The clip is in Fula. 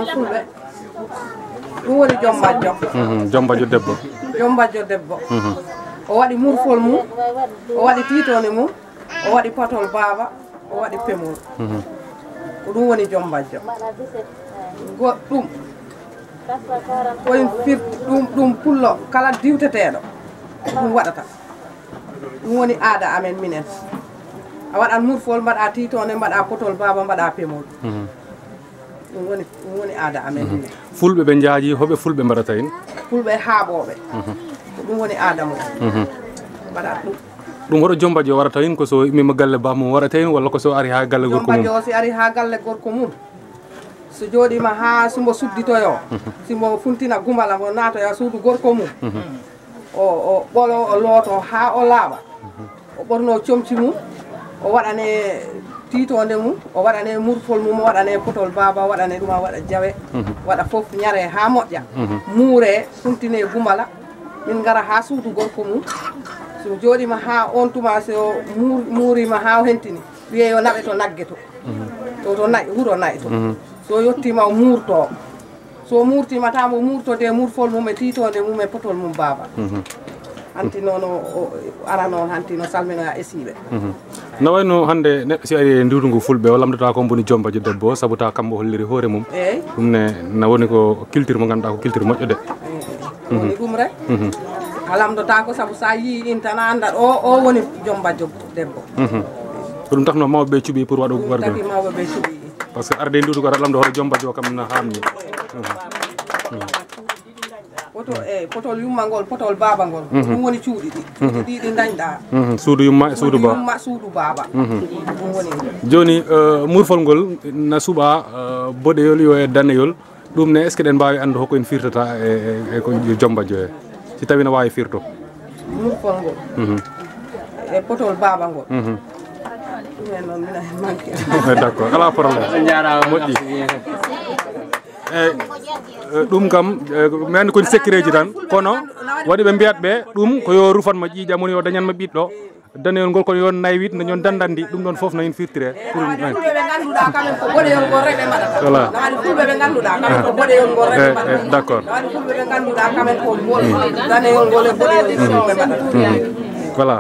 noon fulɓe ɗum woni jombajjo jombajjo debbo jombajjo debbo o waɗi murfol mum o waɗi titone mum o waɗi potol baba o waɗi pemol ko ɗum woni jombajjo goɗɗum koye firti ɗum pullo kala diwteteɗo ɗum waɗata ɗum woni aada amen minen a waɗan murfol mbaɗa titone mbaɗa potol baba mbaɗa pemol ɗum woni aada amen minen fulɓe ɓe jaaji hoɓe fulɓe mbaɗata hen fulɓe haaɓoɓe ko ɗum woni aada mum mbaɗat ɗum hoɗo jombajjo warata hen ko so immima galle ba mum warata hen walla ko so ari ha galle gorko mum jombajjo o si ari ha galle gorko mum so jooɗima ha sombo sudditoyo simo funtina gumala mo naatoya suudu gorko mum o ɓolo o looto ha o laaɓa o ɓorno comci mum o waɗane titonde mum o waɗane murfol mum o waɗane potol baba waɗane ɗuma waɗa jawe waɗa foof ñare ha moƴƴa muure funtine gumala min gara ha suudu gorko mum so jooɗima ha on tuma so muurima ha o hentini wiye yo naɓe to nagge to nayi huuro nayi to so yettima o muurto so murtimatamo murtode murfol mum e titonde mum e potol mum baba hanti noon o ara noon hanti no salminoya esiɓe no wayno hande neɗɗo si ari e ndudu ngu fulɓe o lamdata ko boni jombajjo debbo saabu ta kambo holliri hoore mum eyyi ɗum ne woni ko culture mo ganduɗa ko culture moƴƴo de woni ɗum rek a lamdota ko saabu sa yii in tan a andat o woni jombajjo debbo ko ɗum takno mawɓe cuuɓi pour waɗo wargo taki mawɓe cuuɓi par ce que arde ndudu ko aɗa lamdo hoto jombajjo kam no hamni potol yumma ngol potol baba ngol ɗum woni cuuɗi ɗi ɗi dañɗa suudu yumma e suudu ba yumma suudu baba ɗum woni joni murfol ngol na suuɓa boɗeyol yo e daneyol ɗum ne est ce que ɗen mbawi andu hokko en firtata e ko jombajjo he si tawi ne wawi firto murfol ngol e potol baba ngol ɗumen noon mina hen manque d' accord ala probléme moƴƴi eyyi ɗum kam mi andi koni secret ji tan kono waɗi ɓe mbiyat ɓe ɗum ko yo rufanmo ƴiiƴa moni yo dañanmo ɓiɗɗo daneyol ngol kono yon naywit no yon dandandi ɗum ɗon foof no hen firtire pour fulɓe ɓe ganduɗa kamen ko boɗeyol ngol reɓe mbaɗata voilà nawani fulɓe ɓe ganduɗa kamen ko boɗeyol ngol reɓe mbaɗata d' accord nawani fulɓe ɓe ganduɗa kamen ko daneyol ngol e boɗeyol ɓe mbaɗata voilà